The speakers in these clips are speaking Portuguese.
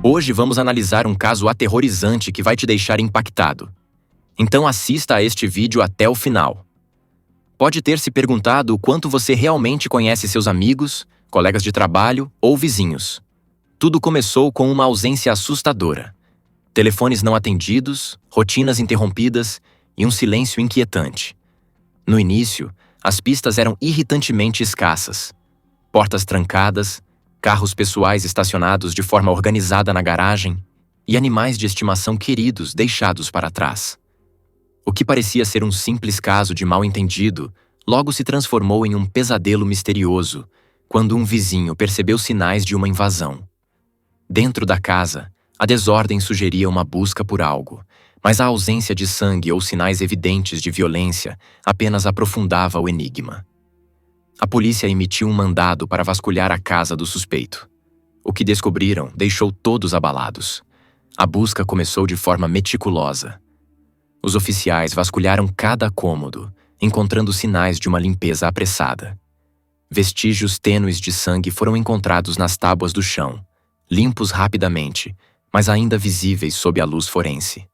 Hoje vamos analisar um caso aterrorizante que vai te deixar impactado. Então assista a este vídeo até o final. Pode ter se perguntado o quanto você realmente conhece seus amigos, colegas de trabalho ou vizinhos. Tudo começou com uma ausência assustadora. Telefones não atendidos, rotinas interrompidas e um silêncio inquietante. No início, as pistas eram irritantemente escassas. Portas trancadas, carros pessoais estacionados de forma organizada na garagem e animais de estimação queridos deixados para trás. O que parecia ser um simples caso de mal-entendido logo se transformou em um pesadelo misterioso quando um vizinho percebeu sinais de uma invasão. Dentro da casa, a desordem sugeria uma busca por algo, mas a ausência de sangue ou sinais evidentes de violência apenas aprofundava o enigma. A polícia emitiu um mandado para vasculhar a casa do suspeito. O que descobriram deixou todos abalados. A busca começou de forma meticulosa. Os oficiais vasculharam cada cômodo, encontrando sinais de uma limpeza apressada. Vestígios tênues de sangue foram encontrados nas tábuas do chão, limpos rapidamente, mas ainda visíveis sob a luz forense.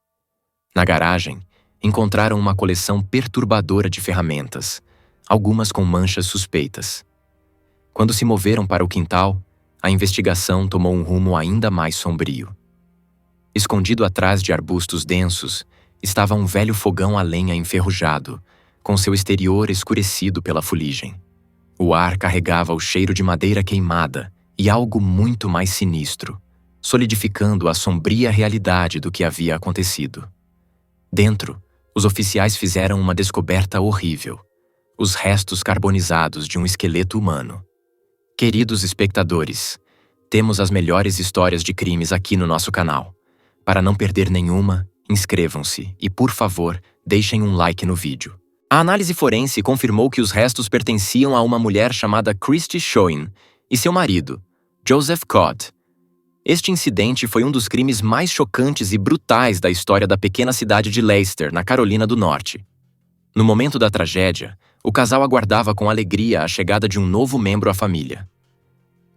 Na garagem, encontraram uma coleção perturbadora de ferramentas, algumas com manchas suspeitas. Quando se moveram para o quintal, a investigação tomou um rumo ainda mais sombrio. Escondido atrás de arbustos densos, estava um velho fogão a lenha enferrujado, com seu exterior escurecido pela fuligem. O ar carregava o cheiro de madeira queimada e algo muito mais sinistro, solidificando a sombria realidade do que havia acontecido. Dentro, os oficiais fizeram uma descoberta horrível: os restos carbonizados de um esqueleto humano. Queridos espectadores, temos as melhores histórias de crimes aqui no nosso canal. Para não perder nenhuma, inscrevam-se e, por favor, deixem um like no vídeo. A análise forense confirmou que os restos pertenciam a uma mulher chamada Christy Schoen e seu marido, Joseph Codd. Este incidente foi um dos crimes mais chocantes e brutais da história da pequena cidade de Leicester, na Carolina do Norte. No momento da tragédia, o casal aguardava com alegria a chegada de um novo membro à família.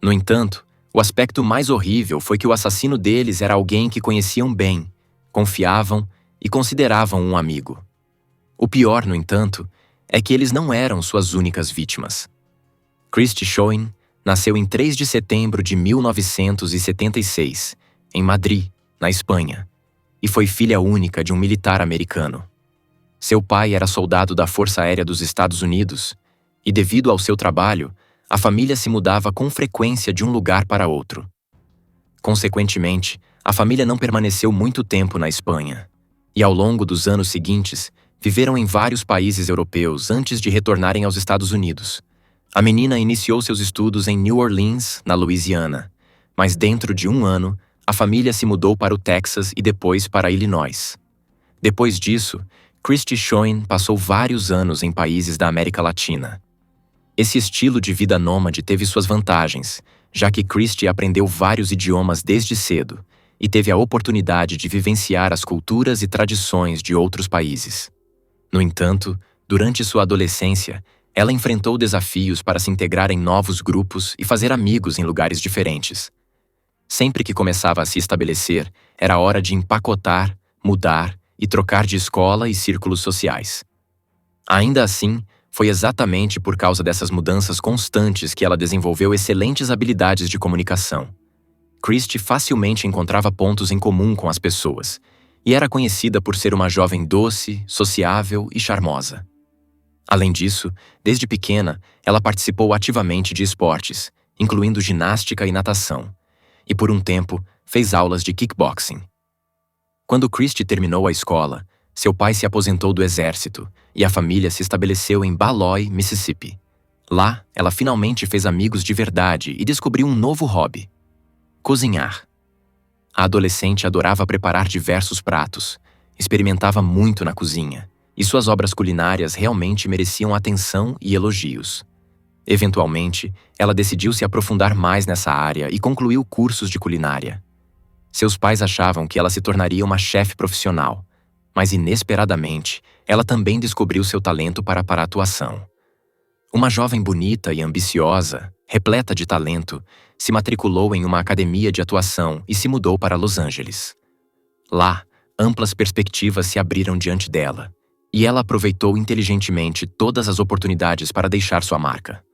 No entanto, o aspecto mais horrível foi que o assassino deles era alguém que conheciam bem, confiavam e consideravam um amigo. O pior, no entanto, é que eles não eram suas únicas vítimas. Christy Schoen nasceu em 3 de setembro de 1976, em Madrid, na Espanha, e foi filha única de um militar americano. Seu pai era soldado da Força Aérea dos Estados Unidos e, devido ao seu trabalho, a família se mudava com frequência de um lugar para outro. Consequentemente, a família não permaneceu muito tempo na Espanha, e ao longo dos anos seguintes, viveram em vários países europeus antes de retornarem aos Estados Unidos. A menina iniciou seus estudos em New Orleans, na Louisiana, mas dentro de um ano, a família se mudou para o Texas e depois para Illinois. Depois disso, Christy Schoen passou vários anos em países da América Latina. Esse estilo de vida nômade teve suas vantagens, já que Christy aprendeu vários idiomas desde cedo e teve a oportunidade de vivenciar as culturas e tradições de outros países. No entanto, durante sua adolescência, ela enfrentou desafios para se integrar em novos grupos e fazer amigos em lugares diferentes. Sempre que começava a se estabelecer, era hora de empacotar, mudar e trocar de escola e círculos sociais. Ainda assim, foi exatamente por causa dessas mudanças constantes que ela desenvolveu excelentes habilidades de comunicação. Christy facilmente encontrava pontos em comum com as pessoas, e era conhecida por ser uma jovem doce, sociável e charmosa. Além disso, desde pequena, ela participou ativamente de esportes, incluindo ginástica e natação, e por um tempo fez aulas de kickboxing. Quando Christy terminou a escola, seu pai se aposentou do exército e a família se estabeleceu em Balloy, Mississippi. Lá, ela finalmente fez amigos de verdade e descobriu um novo hobby: cozinhar. A adolescente adorava preparar diversos pratos, experimentava muito na cozinha, e suas obras culinárias realmente mereciam atenção e elogios. Eventualmente, ela decidiu se aprofundar mais nessa área e concluiu cursos de culinária. Seus pais achavam que ela se tornaria uma chefe profissional, mas inesperadamente, ela também descobriu seu talento para a atuação. Uma jovem bonita e ambiciosa, Repleta de talento, se matriculou em uma academia de atuação e se mudou para Los Angeles. Lá, amplas perspectivas se abriram diante dela, e ela aproveitou inteligentemente todas as oportunidades para deixar sua marca.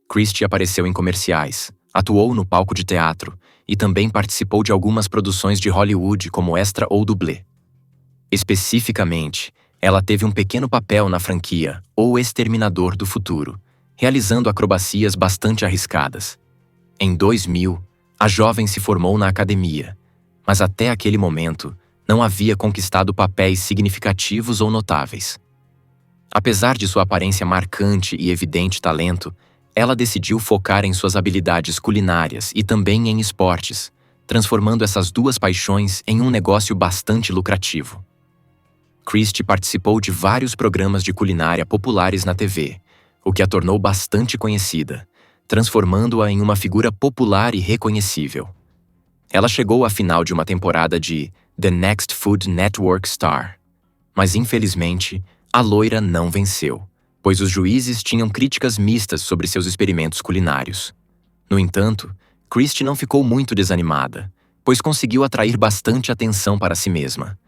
Christie apareceu em comerciais, atuou no palco de teatro e também participou de algumas produções de Hollywood como extra ou dublê. Especificamente, ela teve um pequeno papel na franquia O Exterminador do Futuro, realizando acrobacias bastante arriscadas. Em 2000, a jovem se formou na academia, mas até aquele momento não havia conquistado papéis significativos ou notáveis. Apesar de sua aparência marcante e evidente talento, ela decidiu focar em suas habilidades culinárias e também em esportes, transformando essas duas paixões em um negócio bastante lucrativo. Christie participou de vários programas de culinária populares na TV, o que a tornou bastante conhecida, transformando-a em uma figura popular e reconhecível. Ela chegou à final de uma temporada de The Next Food Network Star, mas infelizmente, a loira não venceu, pois os juízes tinham críticas mistas sobre seus experimentos culinários. No entanto, Christie não ficou muito desanimada, pois conseguiu atrair bastante atenção para si mesma.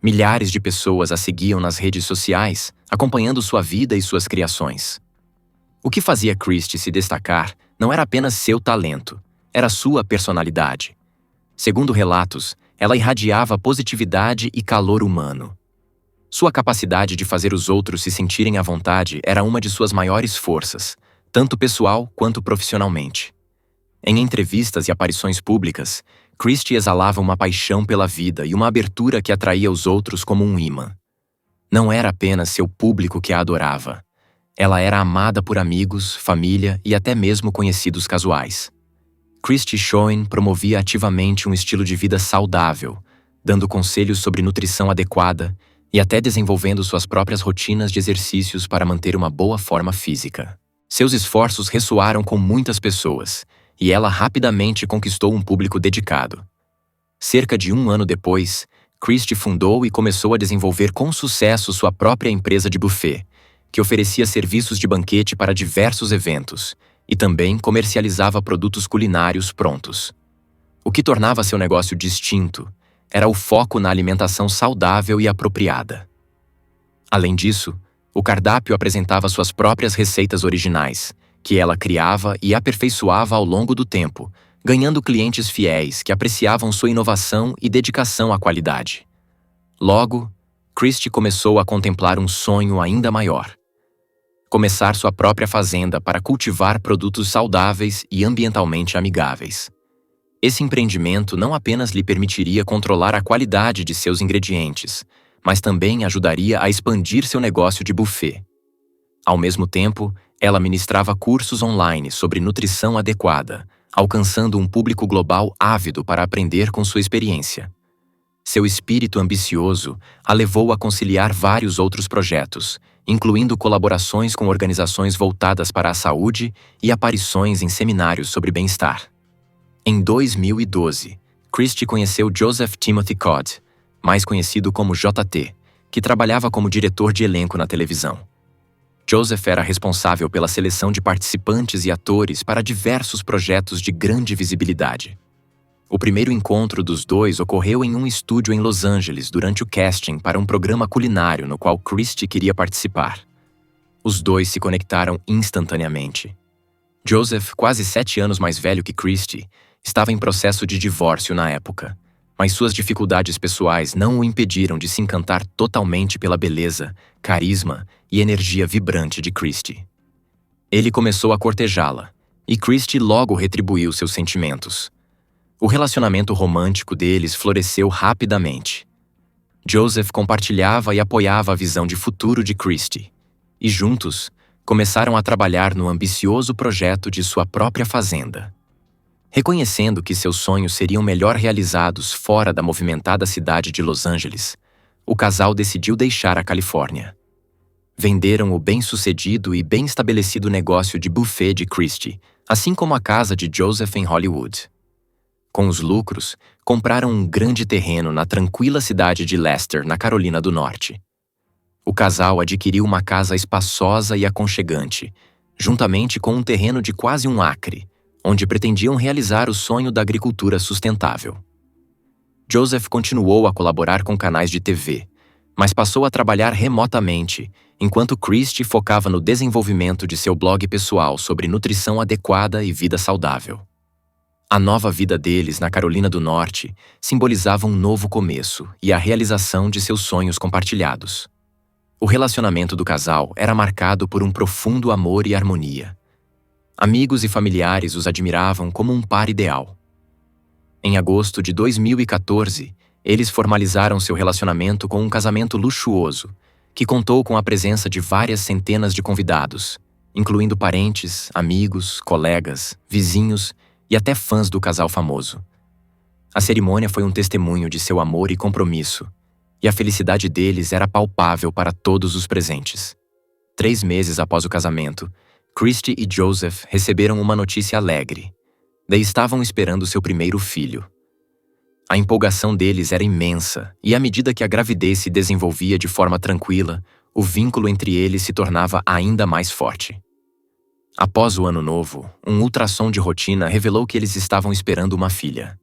Milhares de pessoas a seguiam nas redes sociais, acompanhando sua vida e suas criações. O que fazia Christie se destacar não era apenas seu talento, era sua personalidade. Segundo relatos, ela irradiava positividade e calor humano. Sua capacidade de fazer os outros se sentirem à vontade era uma de suas maiores forças, tanto pessoal quanto profissionalmente. Em entrevistas e aparições públicas, Christie exalava uma paixão pela vida e uma abertura que atraía os outros como um imã. Não era apenas seu público que a adorava. Ela era amada por amigos, família e até mesmo conhecidos casuais. Christie Schoen promovia ativamente um estilo de vida saudável, dando conselhos sobre nutrição adequada e até desenvolvendo suas próprias rotinas de exercícios para manter uma boa forma física. Seus esforços ressoaram com muitas pessoas, e ela rapidamente conquistou um público dedicado. Cerca de 1 ano depois, Christie fundou e começou a desenvolver com sucesso sua própria empresa de buffet, que oferecia serviços de banquete para diversos eventos, e também comercializava produtos culinários prontos. O que tornava seu negócio distinto era o foco na alimentação saudável e apropriada. Além disso, o cardápio apresentava suas próprias receitas originais, que ela criava e aperfeiçoava ao longo do tempo, ganhando clientes fiéis que apreciavam sua inovação e dedicação à qualidade. Logo, Christie começou a contemplar um sonho ainda maior: começar sua própria fazenda para cultivar produtos saudáveis e ambientalmente amigáveis. Esse empreendimento não apenas lhe permitiria controlar a qualidade de seus ingredientes, mas também ajudaria a expandir seu negócio de buffet. Ao mesmo tempo, ela ministrava cursos online sobre nutrição adequada, alcançando um público global ávido para aprender com sua experiência. Seu espírito ambicioso a levou a conciliar vários outros projetos, incluindo colaborações com organizações voltadas para a saúde e aparições em seminários sobre bem-estar. Em 2012, Christie conheceu Joseph Timothy Codd, mais conhecido como JT, que trabalhava como diretor de elenco na televisão. Joseph era responsável pela seleção de participantes e atores para diversos projetos de grande visibilidade. O primeiro encontro dos dois ocorreu em um estúdio em Los Angeles durante o casting para um programa culinário no qual Christie queria participar. Os dois se conectaram instantaneamente. Joseph, quase 7 anos mais velho que Christie, estava em processo de divórcio na época, mas suas dificuldades pessoais não o impediram de se encantar totalmente pela beleza, carisma e energia vibrante de Christie. Ele começou a cortejá-la, e Christie logo retribuiu seus sentimentos. O relacionamento romântico deles floresceu rapidamente. Joseph compartilhava e apoiava a visão de futuro de Christie, e juntos começaram a trabalhar no ambicioso projeto de sua própria fazenda. Reconhecendo que seus sonhos seriam melhor realizados fora da movimentada cidade de Los Angeles, o casal decidiu deixar a Califórnia. Venderam o bem-sucedido e bem estabelecido negócio de buffet de Christie, assim como a casa de Joseph em Hollywood. Com os lucros, compraram um grande terreno na tranquila cidade de Lester, na Carolina do Norte. O casal adquiriu uma casa espaçosa e aconchegante, juntamente com um terreno de quase 1 acre, onde pretendiam realizar o sonho da agricultura sustentável. Joseph continuou a colaborar com canais de TV, mas passou a trabalhar remotamente, enquanto Christie focava no desenvolvimento de seu blog pessoal sobre nutrição adequada e vida saudável. A nova vida deles na Carolina do Norte simbolizava um novo começo e a realização de seus sonhos compartilhados. O relacionamento do casal era marcado por um profundo amor e harmonia. Amigos e familiares os admiravam como um par ideal. Em agosto de 2014, eles formalizaram seu relacionamento com um casamento luxuoso, que contou com a presença de várias centenas de convidados, incluindo parentes, amigos, colegas, vizinhos e até fãs do casal famoso. A cerimônia foi um testemunho de seu amor e compromisso, e a felicidade deles era palpável para todos os presentes. 3 meses após o casamento, Christie e Joseph receberam uma notícia alegre. Estavam esperando seu primeiro filho. A empolgação deles era imensa, e à medida que a gravidez se desenvolvia de forma tranquila, o vínculo entre eles se tornava ainda mais forte. Após o ano novo, um ultrassom de rotina revelou que eles estavam esperando uma filha.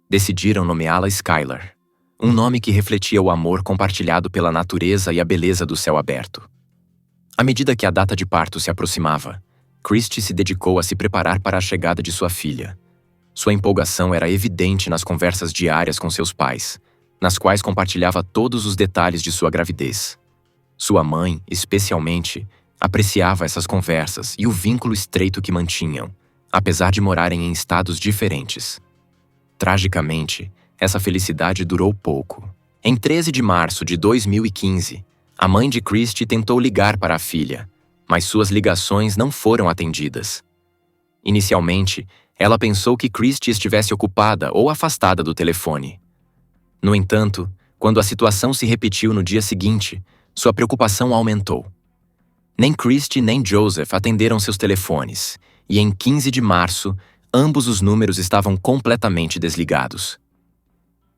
Decidiram nomeá-la Skylar, um nome que refletia o amor compartilhado pela natureza e a beleza do céu aberto. À medida que a data de parto se aproximava, Christie se dedicou a se preparar para a chegada de sua filha. Sua empolgação era evidente nas conversas diárias com seus pais, nas quais compartilhava todos os detalhes de sua gravidez. Sua mãe, especialmente, apreciava essas conversas e o vínculo estreito que mantinham, apesar de morarem em estados diferentes. Tragicamente, essa felicidade durou pouco. Em 13 de março de 2015, a mãe de Christie tentou ligar para a filha, mas suas ligações não foram atendidas. Inicialmente, ela pensou que Christie estivesse ocupada ou afastada do telefone. No entanto, quando a situação se repetiu no dia seguinte, sua preocupação aumentou. Nem Christie nem Joseph atenderam seus telefones, e em 15 de março, ambos os números estavam completamente desligados.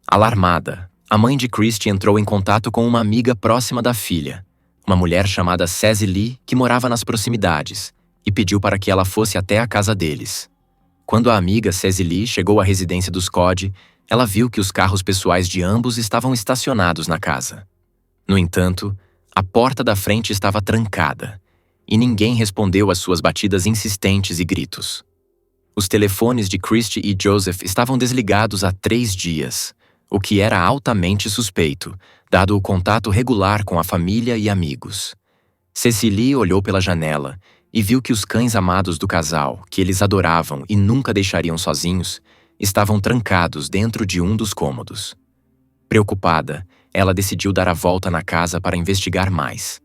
Alarmada, a mãe de Christie entrou em contato com uma amiga próxima da filha, uma mulher chamada Cecily, que morava nas proximidades, e pediu para que ela fosse até a casa deles. Quando a amiga Cecily chegou à residência dos Cody, ela viu que os carros pessoais de ambos estavam estacionados na casa. No entanto, a porta da frente estava trancada, e ninguém respondeu às suas batidas insistentes e gritos. Os telefones de Christie e Joseph estavam desligados há 3 dias, o que era altamente suspeito, dado o contato regular com a família e amigos. Cecily olhou pela janela e viu que os cães amados do casal, que eles adoravam e nunca deixariam sozinhos, estavam trancados dentro de um dos cômodos. Preocupada, ela decidiu dar a volta na casa para investigar mais.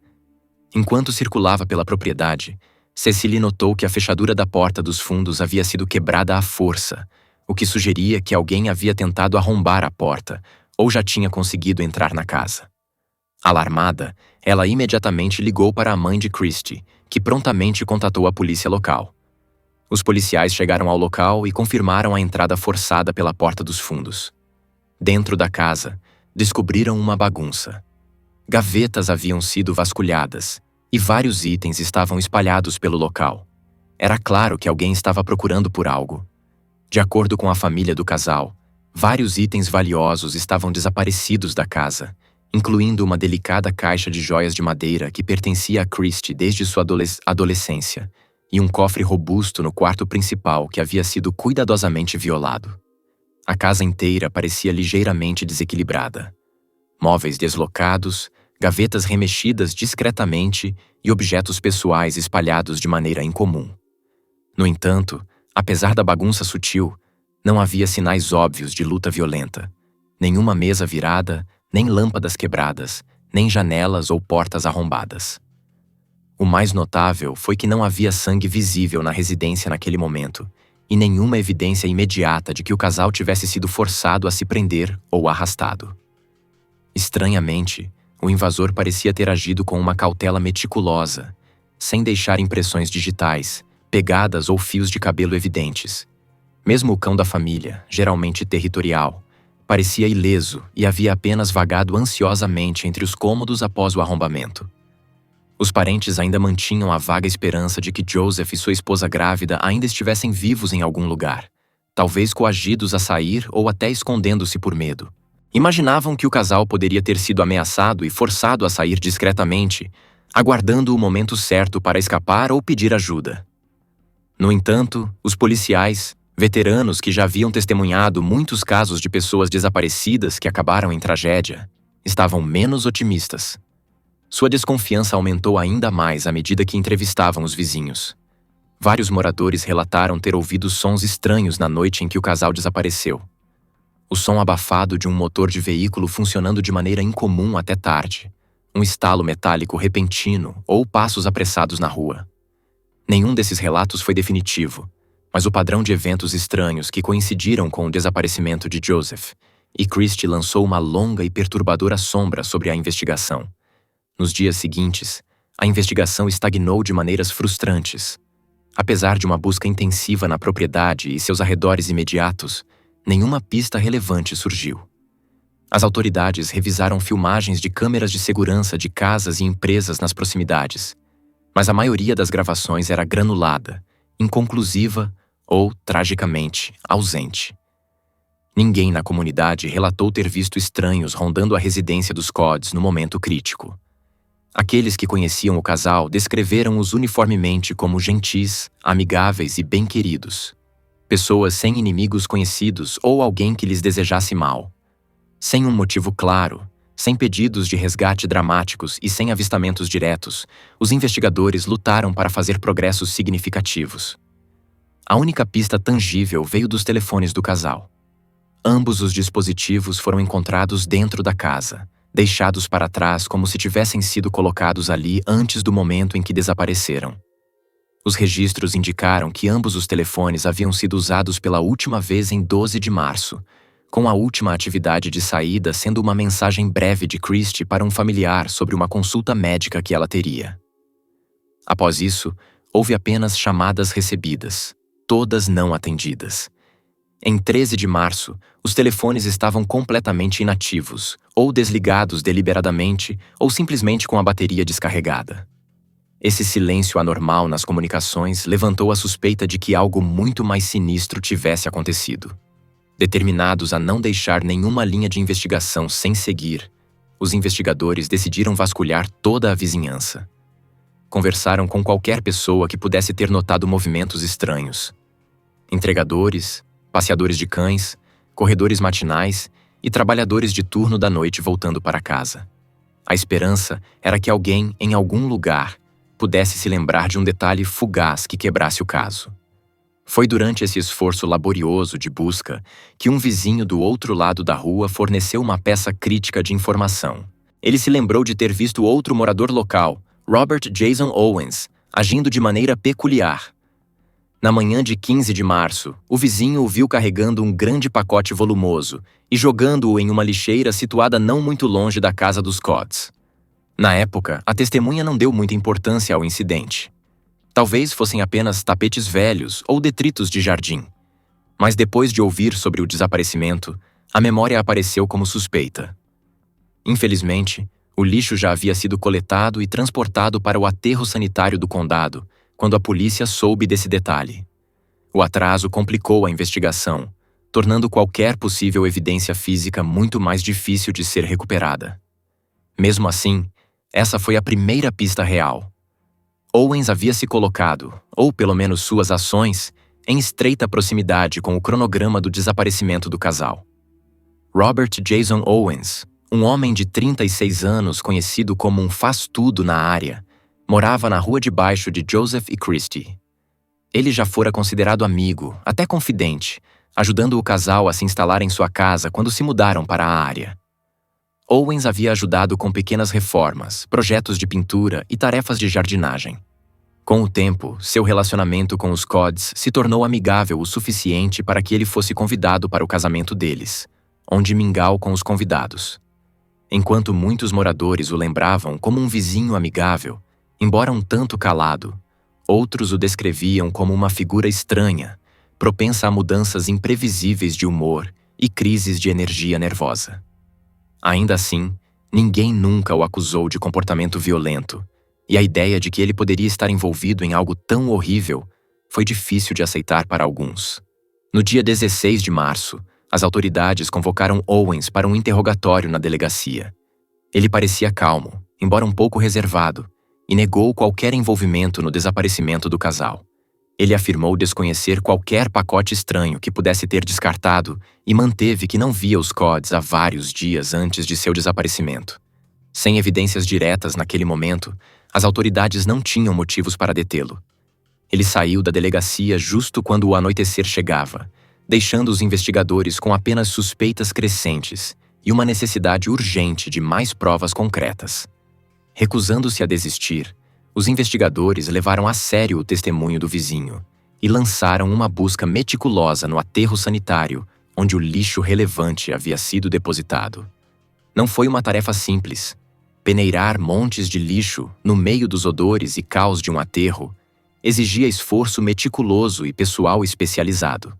Enquanto circulava pela propriedade, Cecily notou que a fechadura da porta dos fundos havia sido quebrada à força, o que sugeria que alguém havia tentado arrombar a porta ou já tinha conseguido entrar na casa. Alarmada, ela imediatamente ligou para a mãe de Christie, que prontamente contatou a polícia local. Os policiais chegaram ao local e confirmaram a entrada forçada pela porta dos fundos. Dentro da casa, descobriram uma bagunça. Gavetas haviam sido vasculhadas e vários itens estavam espalhados pelo local. Era claro que alguém estava procurando por algo. De acordo com a família do casal, vários itens valiosos estavam desaparecidos da casa, incluindo uma delicada caixa de joias de madeira que pertencia a Christie desde sua adolescência, e um cofre robusto no quarto principal que havia sido cuidadosamente violado. A casa inteira parecia ligeiramente desequilibrada. Móveis deslocados, gavetas remexidas discretamente e objetos pessoais espalhados de maneira incomum. No entanto, apesar da bagunça sutil, não havia sinais óbvios de luta violenta. Nenhuma mesa virada, nem lâmpadas quebradas, nem janelas ou portas arrombadas. O mais notável foi que não havia sangue visível na residência naquele momento, e nenhuma evidência imediata de que o casal tivesse sido forçado a se prender ou arrastado. Estranhamente, o invasor parecia ter agido com uma cautela meticulosa, sem deixar impressões digitais, pegadas ou fios de cabelo evidentes. Mesmo o cão da família, geralmente territorial, parecia ileso e havia apenas vagado ansiosamente entre os cômodos após o arrombamento. Os parentes ainda mantinham a vaga esperança de que Joseph e sua esposa grávida ainda estivessem vivos em algum lugar, talvez coagidos a sair ou até escondendo-se por medo. Imaginavam que o casal poderia ter sido ameaçado e forçado a sair discretamente, aguardando o momento certo para escapar ou pedir ajuda. No entanto, os policiais, veteranos que já haviam testemunhado muitos casos de pessoas desaparecidas que acabaram em tragédia, estavam menos otimistas. Sua desconfiança aumentou ainda mais à medida que entrevistavam os vizinhos. Vários moradores relataram ter ouvido sons estranhos na noite em que o casal desapareceu. O som abafado de um motor de veículo funcionando de maneira incomum até tarde, um estalo metálico repentino ou passos apressados na rua. Nenhum desses relatos foi definitivo, mas o padrão de eventos estranhos que coincidiram com o desaparecimento de Joseph, e Christie lançou uma longa e perturbadora sombra sobre a investigação. Nos dias seguintes, a investigação estagnou de maneiras frustrantes. Apesar de uma busca intensiva na propriedade e seus arredores imediatos, nenhuma pista relevante surgiu. As autoridades revisaram filmagens de câmeras de segurança de casas e empresas nas proximidades, mas a maioria das gravações era granulada, inconclusiva ou, tragicamente, ausente. Ninguém na comunidade relatou ter visto estranhos rondando a residência dos Codds no momento crítico. Aqueles que conheciam o casal descreveram-os uniformemente como gentis, amigáveis e bem-queridos. Pessoas sem inimigos conhecidos ou alguém que lhes desejasse mal. Sem um motivo claro, sem pedidos de resgate dramáticos e sem avistamentos diretos, os investigadores lutaram para fazer progressos significativos. A única pista tangível veio dos telefones do casal. Ambos os dispositivos foram encontrados dentro da casa, deixados para trás como se tivessem sido colocados ali antes do momento em que desapareceram. Os registros indicaram que ambos os telefones haviam sido usados pela última vez em 12 de março, com a última atividade de saída sendo uma mensagem breve de Christie para um familiar sobre uma consulta médica que ela teria. Após isso, houve apenas chamadas recebidas, todas não atendidas. Em 13 de março, os telefones estavam completamente inativos, ou desligados deliberadamente, ou simplesmente com a bateria descarregada. Esse silêncio anormal nas comunicações levantou a suspeita de que algo muito mais sinistro tivesse acontecido. Determinados a não deixar nenhuma linha de investigação sem seguir, os investigadores decidiram vasculhar toda a vizinhança. Conversaram com qualquer pessoa que pudesse ter notado movimentos estranhos. Entregadores, passeadores de cães, corredores matinais e trabalhadores de turno da noite voltando para casa. A esperança era que alguém, em algum lugar, pudesse se lembrar de um detalhe fugaz que quebrasse o caso. Foi durante esse esforço laborioso de busca que um vizinho do outro lado da rua forneceu uma peça crítica de informação. Ele se lembrou de ter visto outro morador local, Robert Jason Owens, agindo de maneira peculiar. Na manhã de 15 de março, o vizinho o viu carregando um grande pacote volumoso e jogando-o em uma lixeira situada não muito longe da casa dos Codds. Na época, a testemunha não deu muita importância ao incidente. Talvez fossem apenas tapetes velhos ou detritos de jardim. Mas depois de ouvir sobre o desaparecimento, a memória apareceu como suspeita. Infelizmente, o lixo já havia sido coletado e transportado para o aterro sanitário do condado, quando a polícia soube desse detalhe. O atraso complicou a investigação, tornando qualquer possível evidência física muito mais difícil de ser recuperada. Mesmo assim, essa foi a primeira pista real. Owens havia se colocado, ou pelo menos suas ações, em estreita proximidade com o cronograma do desaparecimento do casal. Robert Jason Owens, um homem de 36 anos conhecido como um faz-tudo na área, morava na rua de baixo de Joseph e Christie. Ele já fora considerado amigo, até confidente, ajudando o casal a se instalar em sua casa quando se mudaram para a área. Owens havia ajudado com pequenas reformas, projetos de pintura e tarefas de jardinagem. Com o tempo, seu relacionamento com os Codds se tornou amigável o suficiente para que ele fosse convidado para o casamento deles, onde mingau com os convidados. Enquanto muitos moradores o lembravam como um vizinho amigável, embora um tanto calado, outros o descreviam como uma figura estranha, propensa a mudanças imprevisíveis de humor e crises de energia nervosa. Ainda assim, ninguém nunca o acusou de comportamento violento, e a ideia de que ele poderia estar envolvido em algo tão horrível foi difícil de aceitar para alguns. No dia 16 de março, as autoridades convocaram Owens para um interrogatório na delegacia. Ele parecia calmo, embora um pouco reservado, e negou qualquer envolvimento no desaparecimento do casal. Ele afirmou desconhecer qualquer pacote estranho que pudesse ter descartado e manteve que não via os Codds há vários dias antes de seu desaparecimento. Sem evidências diretas naquele momento, as autoridades não tinham motivos para detê-lo. Ele saiu da delegacia justo quando o anoitecer chegava, deixando os investigadores com apenas suspeitas crescentes e uma necessidade urgente de mais provas concretas. Recusando-se a desistir, os investigadores levaram a sério o testemunho do vizinho e lançaram uma busca meticulosa no aterro sanitário onde o lixo relevante havia sido depositado. Não foi uma tarefa simples. Peneirar montes de lixo no meio dos odores e caos de um aterro exigia esforço meticuloso e pessoal especializado.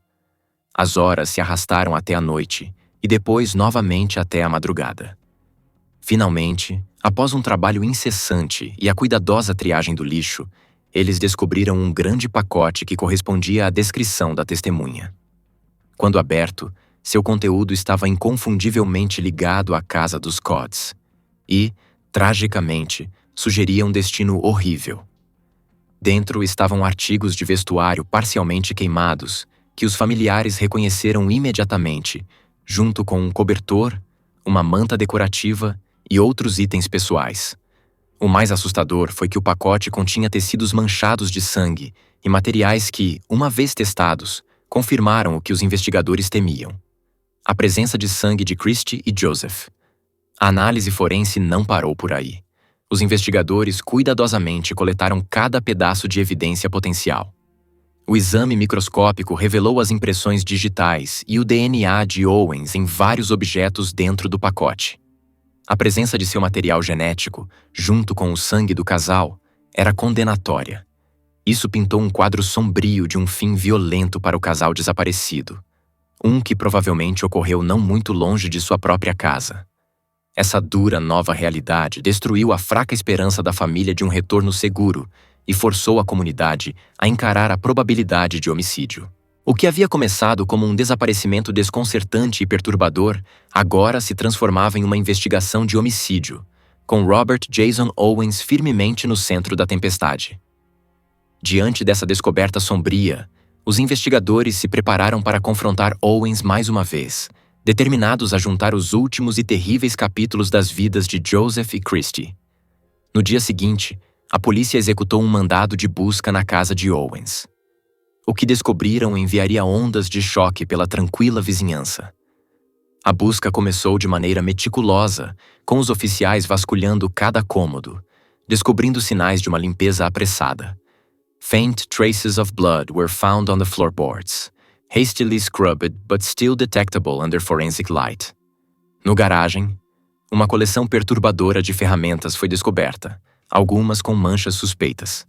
As horas se arrastaram até a noite e depois novamente até a madrugada. Finalmente, após um trabalho incessante e a cuidadosa triagem do lixo, eles descobriram um grande pacote que correspondia à descrição da testemunha. Quando aberto, seu conteúdo estava inconfundivelmente ligado à casa dos Codds e, tragicamente, sugeria um destino horrível. Dentro estavam artigos de vestuário parcialmente queimados, que os familiares reconheceram imediatamente, junto com um cobertor, uma manta decorativa e outros itens pessoais. O mais assustador foi que o pacote continha tecidos manchados de sangue e materiais que, uma vez testados, confirmaram o que os investigadores temiam: a presença de sangue de Christy e Joseph. A análise forense não parou por aí. Os investigadores cuidadosamente coletaram cada pedaço de evidência potencial. O exame microscópico revelou as impressões digitais e o DNA de Owens em vários objetos dentro do pacote. A presença de seu material genético, junto com o sangue do casal, era condenatória. Isso pintou um quadro sombrio de um fim violento para o casal desaparecido. Um que provavelmente ocorreu não muito longe de sua própria casa. Essa dura nova realidade destruiu a fraca esperança da família de um retorno seguro e forçou a comunidade a encarar a probabilidade de homicídio. O que havia começado como um desaparecimento desconcertante e perturbador, agora se transformava em uma investigação de homicídio, com Robert Jason Owens firmemente no centro da tempestade. Diante dessa descoberta sombria, os investigadores se prepararam para confrontar Owens mais uma vez, determinados a juntar os últimos e terríveis capítulos das vidas de Joseph e Christy. No dia seguinte, a polícia executou um mandado de busca na casa de Owens. O que descobriram enviaria ondas de choque pela tranquila vizinhança. A busca começou de maneira meticulosa, com os oficiais vasculhando cada cômodo, descobrindo sinais de uma limpeza apressada. Faint traces of blood were found on the floorboards, hastily scrubbed but still detectable under forensic light. No garagem, uma coleção perturbadora de ferramentas foi descoberta, algumas com manchas suspeitas.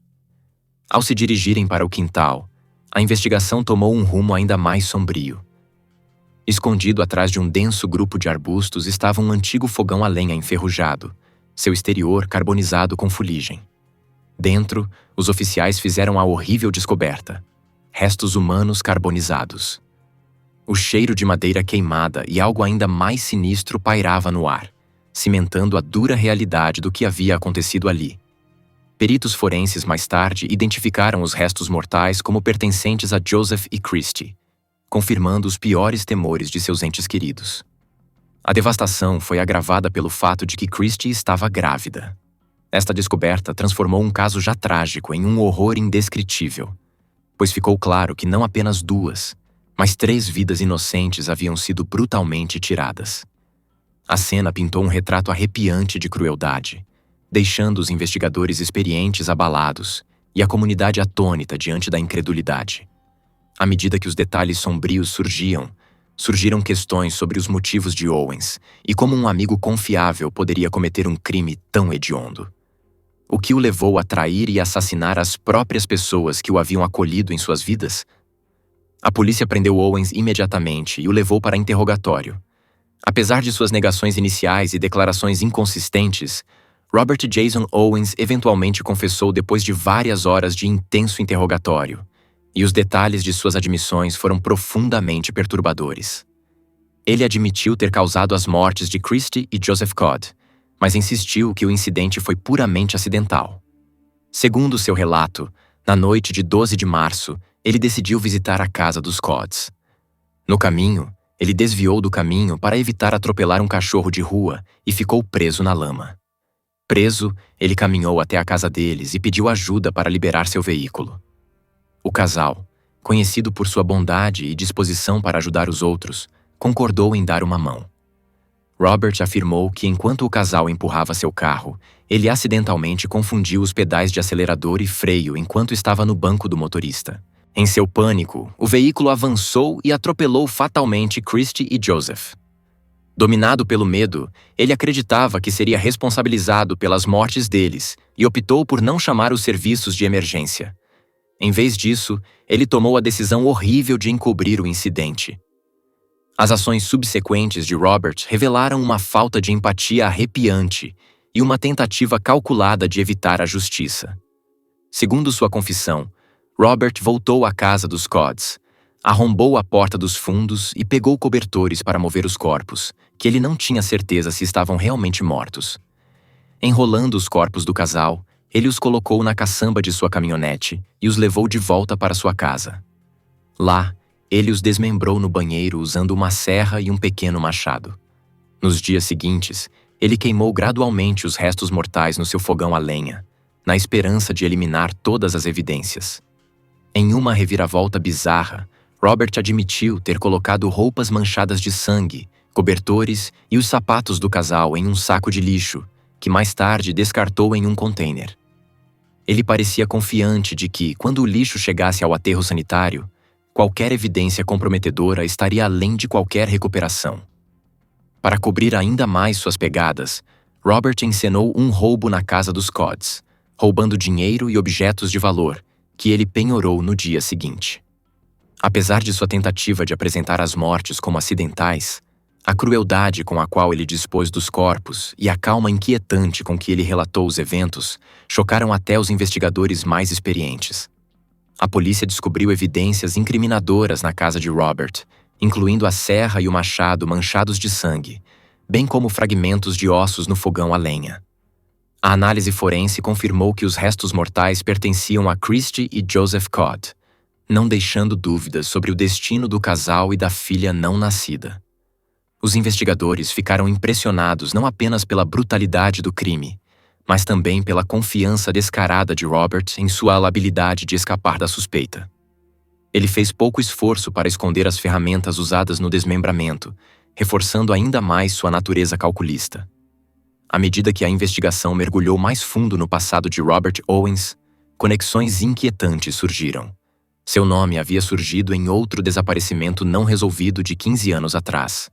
Ao se dirigirem para o quintal, a investigação tomou um rumo ainda mais sombrio. Escondido atrás de um denso grupo de arbustos estava um antigo fogão a lenha enferrujado, seu exterior carbonizado com fuligem. Dentro, os oficiais fizeram a horrível descoberta: restos humanos carbonizados. O cheiro de madeira queimada e algo ainda mais sinistro pairava no ar, cimentando a dura realidade do que havia acontecido ali. Peritos forenses mais tarde identificaram os restos mortais como pertencentes a Joseph e Christy, confirmando os piores temores de seus entes queridos. A devastação foi agravada pelo fato de que Christy estava grávida. Esta descoberta transformou um caso já trágico em um horror indescritível, pois ficou claro que não apenas 2, mas 3 vidas inocentes haviam sido brutalmente tiradas. A cena pintou um retrato arrepiante de crueldade, deixando os investigadores experientes abalados e a comunidade atônita diante da incredulidade. À medida que os detalhes sombrios surgiram questões sobre os motivos de Owens e como um amigo confiável poderia cometer um crime tão hediondo. O que o levou a trair e assassinar as próprias pessoas que o haviam acolhido em suas vidas? A polícia prendeu Owens imediatamente e o levou para interrogatório. Apesar de suas negações iniciais e declarações inconsistentes, Robert Jason Owens eventualmente confessou depois de várias horas de intenso interrogatório, e os detalhes de suas admissões foram profundamente perturbadores. Ele admitiu ter causado as mortes de Christy e Joseph Codd, mas insistiu que o incidente foi puramente acidental. Segundo seu relato, na noite de 12 de março, ele decidiu visitar a casa dos Codds. No caminho, ele desviou do caminho para evitar atropelar um cachorro de rua e ficou preso na lama. Preso, ele caminhou até a casa deles e pediu ajuda para liberar seu veículo. O casal, conhecido por sua bondade e disposição para ajudar os outros, concordou em dar uma mão. Robert afirmou que enquanto o casal empurrava seu carro, ele acidentalmente confundiu os pedais de acelerador e freio enquanto estava no banco do motorista. Em seu pânico, o veículo avançou e atropelou fatalmente Christy e Joseph. Dominado pelo medo, ele acreditava que seria responsabilizado pelas mortes deles e optou por não chamar os serviços de emergência. Em vez disso, ele tomou a decisão horrível de encobrir o incidente. As ações subsequentes de Robert revelaram uma falta de empatia arrepiante e uma tentativa calculada de evitar a justiça. Segundo sua confissão, Robert voltou à casa dos Codds, arrombou a porta dos fundos e pegou cobertores para mover os corpos, que ele não tinha certeza se estavam realmente mortos. Enrolando os corpos do casal, ele os colocou na caçamba de sua caminhonete e os levou de volta para sua casa. Lá, ele os desmembrou no banheiro usando uma serra e um pequeno machado. Nos dias seguintes, ele queimou gradualmente os restos mortais no seu fogão a lenha, na esperança de eliminar todas as evidências. Em uma reviravolta bizarra, Robert admitiu ter colocado roupas manchadas de sangue, cobertores e os sapatos do casal em um saco de lixo, que mais tarde descartou em um container. Ele parecia confiante de que, quando o lixo chegasse ao aterro sanitário, qualquer evidência comprometedora estaria além de qualquer recuperação. Para cobrir ainda mais suas pegadas, Robert encenou um roubo na casa dos Codds, roubando dinheiro e objetos de valor, que ele penhorou no dia seguinte. Apesar de sua tentativa de apresentar as mortes como acidentais, a crueldade com a qual ele dispôs dos corpos e a calma inquietante com que ele relatou os eventos chocaram até os investigadores mais experientes. A polícia descobriu evidências incriminadoras na casa de Robert, incluindo a serra e o machado manchados de sangue, bem como fragmentos de ossos no fogão a lenha. A análise forense confirmou que os restos mortais pertenciam a Christy e Joseph Codd, não deixando dúvidas sobre o destino do casal e da filha não nascida. Os investigadores ficaram impressionados não apenas pela brutalidade do crime, mas também pela confiança descarada de Robert em sua habilidade de escapar da suspeita. Ele fez pouco esforço para esconder as ferramentas usadas no desmembramento, reforçando ainda mais sua natureza calculista. À medida que a investigação mergulhou mais fundo no passado de Robert Owens, conexões inquietantes surgiram. Seu nome havia surgido em outro desaparecimento não resolvido de 15 anos atrás.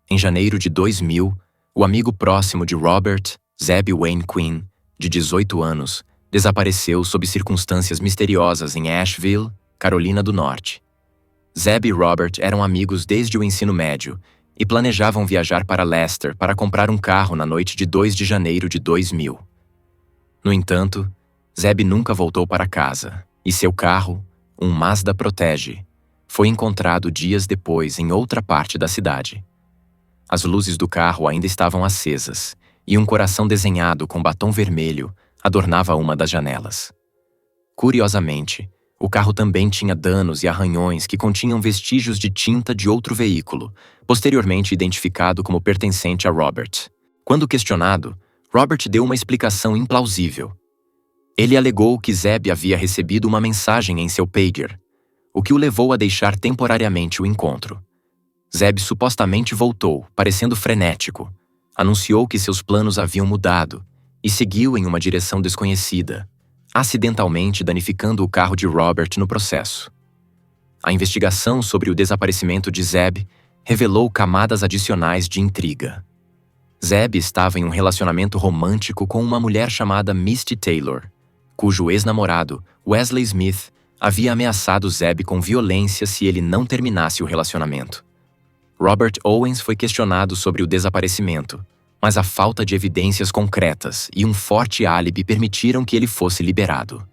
Em janeiro de 2000, o amigo próximo de Robert, Zeb Wayne Quinn, de 18 anos, desapareceu sob circunstâncias misteriosas em Asheville, Carolina do Norte. Zeb e Robert eram amigos desde o ensino médio e planejavam viajar para Leicester para comprar um carro na noite de 2 de janeiro de 2000. No entanto, Zeb nunca voltou para casa e seu carro, um Mazda Protege, foi encontrado dias depois em outra parte da cidade. As luzes do carro ainda estavam acesas e um coração desenhado com batom vermelho adornava uma das janelas. Curiosamente, o carro também tinha danos e arranhões que continham vestígios de tinta de outro veículo, posteriormente identificado como pertencente a Robert. Quando questionado, Robert deu uma explicação implausível. Ele alegou que Zeb havia recebido uma mensagem em seu pager, o que o levou a deixar temporariamente o encontro. Zeb supostamente voltou, parecendo frenético, anunciou que seus planos haviam mudado e seguiu em uma direção desconhecida, acidentalmente danificando o carro de Robert no processo. A investigação sobre o desaparecimento de Zeb revelou camadas adicionais de intriga. Zeb estava em um relacionamento romântico com uma mulher chamada Misty Taylor, cujo ex-namorado, Wesley Smith, havia ameaçado Zeb com violência se ele não terminasse o relacionamento. Robert Owens foi questionado sobre o desaparecimento, mas a falta de evidências concretas e um forte álibi permitiram que ele fosse liberado.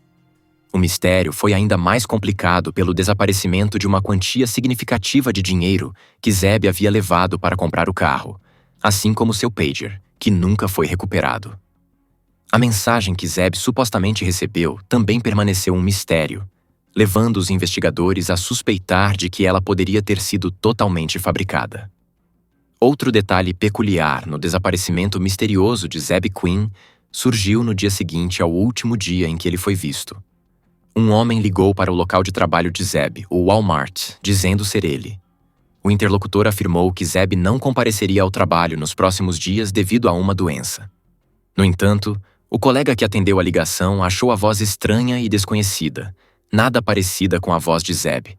O mistério foi ainda mais complicado pelo desaparecimento de uma quantia significativa de dinheiro que Zeb havia levado para comprar o carro, assim como seu pager, que nunca foi recuperado. A mensagem que Zeb supostamente recebeu também permaneceu um mistério, levando os investigadores a suspeitar de que ela poderia ter sido totalmente fabricada. Outro detalhe peculiar no desaparecimento misterioso de Zeb Quinn surgiu no dia seguinte ao último dia em que ele foi visto. Um homem ligou para o local de trabalho de Zeb, o Walmart, dizendo ser ele. O interlocutor afirmou que Zeb não compareceria ao trabalho nos próximos dias devido a uma doença. No entanto, o colega que atendeu a ligação achou a voz estranha e desconhecida, nada parecida com a voz de Zeb.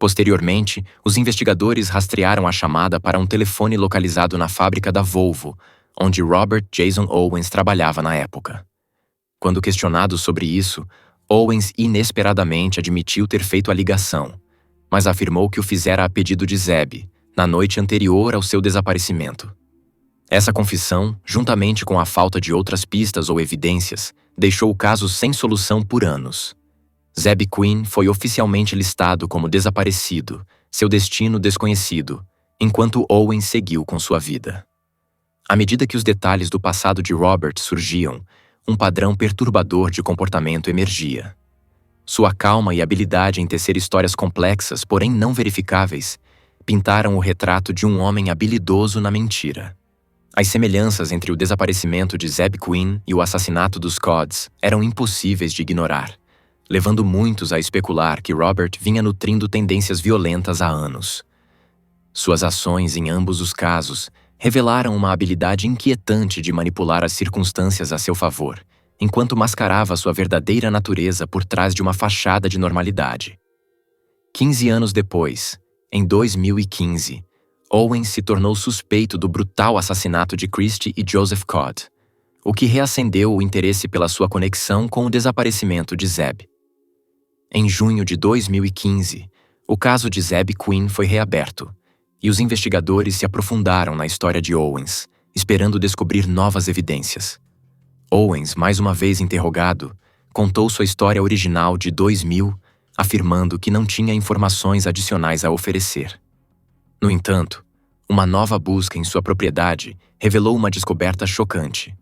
Posteriormente, os investigadores rastrearam a chamada para um telefone localizado na fábrica da Volvo, onde Robert Jason Owens trabalhava na época. Quando questionado sobre isso, Owens inesperadamente admitiu ter feito a ligação, mas afirmou que o fizera a pedido de Zeb, na noite anterior ao seu desaparecimento. Essa confissão, juntamente com a falta de outras pistas ou evidências, deixou o caso sem solução por anos. Zeb Quinn foi oficialmente listado como desaparecido, seu destino desconhecido, enquanto Owens seguiu com sua vida. À medida que os detalhes do passado de Robert surgiam, um padrão perturbador de comportamento emergia. Sua calma e habilidade em tecer histórias complexas, porém não verificáveis, pintaram o retrato de um homem habilidoso na mentira. As semelhanças entre o desaparecimento de Zeb Quinn e o assassinato dos Cods eram impossíveis de ignorar, levando muitos a especular que Robert vinha nutrindo tendências violentas há anos. Suas ações em ambos os casos revelaram uma habilidade inquietante de manipular as circunstâncias a seu favor, enquanto mascarava sua verdadeira natureza por trás de uma fachada de normalidade. 15 anos depois, em 2015, Owens se tornou suspeito do brutal assassinato de Christy e Joseph Codd, o que reacendeu o interesse pela sua conexão com o desaparecimento de Zeb. Em junho de 2015, o caso de Zeb Quinn foi reaberto, e os investigadores se aprofundaram na história de Owens, esperando descobrir novas evidências. Owens, mais uma vez interrogado, contou sua história original de 2000, afirmando que não tinha informações adicionais a oferecer. No entanto, uma nova busca em sua propriedade revelou uma descoberta chocante.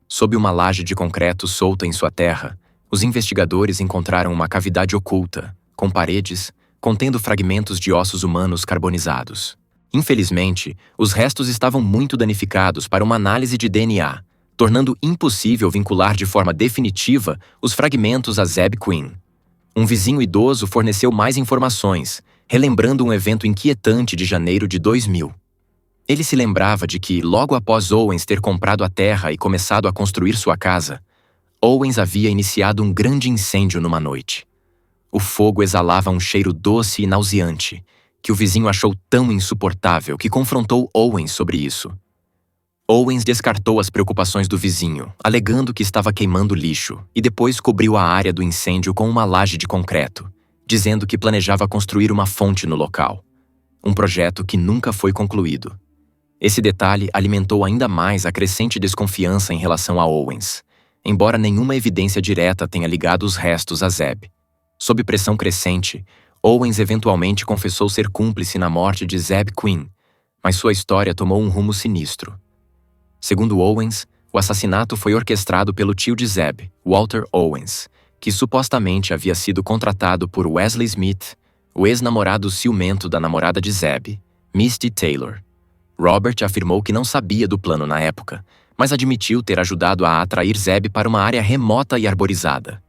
Sob uma laje de concreto solta em sua terra, os investigadores encontraram uma cavidade oculta, com paredes, contendo fragmentos de ossos humanos carbonizados. Infelizmente, os restos estavam muito danificados para uma análise de DNA, tornando impossível vincular de forma definitiva os fragmentos a Zeb Quinn. Um vizinho idoso forneceu mais informações, relembrando um evento inquietante de janeiro de 2000. Ele se lembrava de que, logo após Owens ter comprado a terra e começado a construir sua casa, Owens havia iniciado um grande incêndio numa noite. O fogo exalava um cheiro doce e nauseante, que o vizinho achou tão insuportável que confrontou Owens sobre isso. Owens descartou as preocupações do vizinho, alegando que estava queimando lixo, e depois cobriu a área do incêndio com uma laje de concreto, dizendo que planejava construir uma fonte no local. Um projeto que nunca foi concluído. Esse detalhe alimentou ainda mais a crescente desconfiança em relação a Owens, embora nenhuma evidência direta tenha ligado os restos a Zeb. Sob pressão crescente, Owens eventualmente confessou ser cúmplice na morte de Zeb Quinn, mas sua história tomou um rumo sinistro. Segundo Owens, o assassinato foi orquestrado pelo tio de Zeb, Walter Owens, que supostamente havia sido contratado por Wesley Smith, o ex-namorado ciumento da namorada de Zeb, Misty Taylor. Robert afirmou que não sabia do plano na época, mas admitiu ter ajudado a atrair Zeb para uma área remota e arborizada.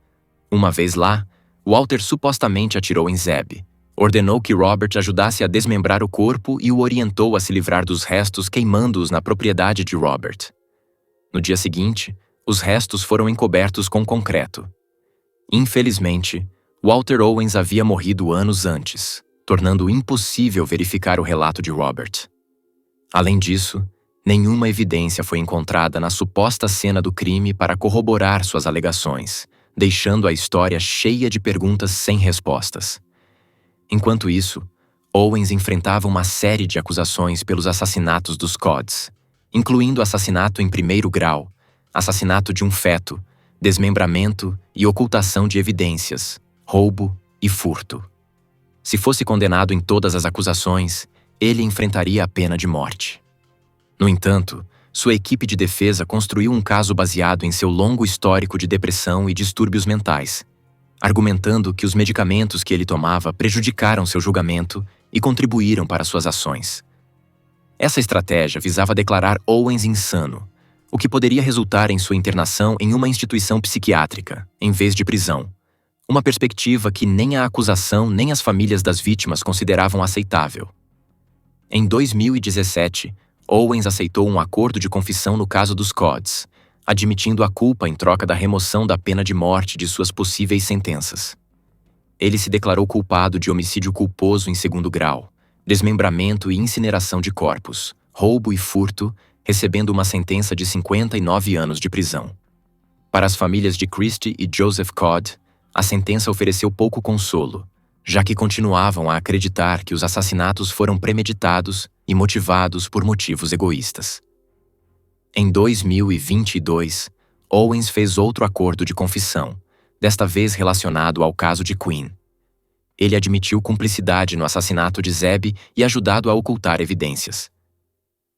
Uma vez lá, Walter supostamente atirou em Zeb, ordenou que Robert ajudasse a desmembrar o corpo e o orientou a se livrar dos restos queimando-os na propriedade de Robert. No dia seguinte, os restos foram encobertos com concreto. Infelizmente, Walter Owens havia morrido anos antes, tornando impossível verificar o relato de Robert. Além disso, nenhuma evidência foi encontrada na suposta cena do crime para corroborar suas alegações, deixando a história cheia de perguntas sem respostas. Enquanto isso, Owens enfrentava uma série de acusações pelos assassinatos dos Codds, incluindo assassinato em primeiro grau, assassinato de um feto, desmembramento e ocultação de evidências, roubo e furto. Se fosse condenado em todas as acusações, ele enfrentaria a pena de morte. No entanto, sua equipe de defesa construiu um caso baseado em seu longo histórico de depressão e distúrbios mentais, argumentando que os medicamentos que ele tomava prejudicaram seu julgamento e contribuíram para suas ações. Essa estratégia visava declarar Owens insano, o que poderia resultar em sua internação em uma instituição psiquiátrica, em vez de prisão, uma perspectiva que nem a acusação nem as famílias das vítimas consideravam aceitável. Em 2017, Owens aceitou um acordo de confissão no caso dos Codds, admitindo a culpa em troca da remoção da pena de morte de suas possíveis sentenças. Ele se declarou culpado de homicídio culposo em segundo grau, desmembramento e incineração de corpos, roubo e furto, recebendo uma sentença de 59 anos de prisão. Para as famílias de Christy e Joseph Codd, a sentença ofereceu pouco consolo, já que continuavam a acreditar que os assassinatos foram premeditados e motivados por motivos egoístas. Em 2022, Owens fez outro acordo de confissão, desta vez relacionado ao caso de Quinn. Ele admitiu cumplicidade no assassinato de Zeb e ajudado a ocultar evidências.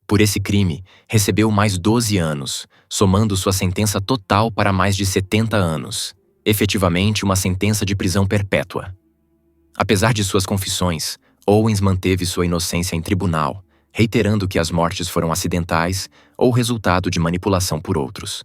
Por esse crime, recebeu mais 12 anos, somando sua sentença total para mais de 70 anos, efetivamente uma sentença de prisão perpétua. Apesar de suas confissões, Owens manteve sua inocência em tribunal, reiterando que as mortes foram acidentais ou resultado de manipulação por outros.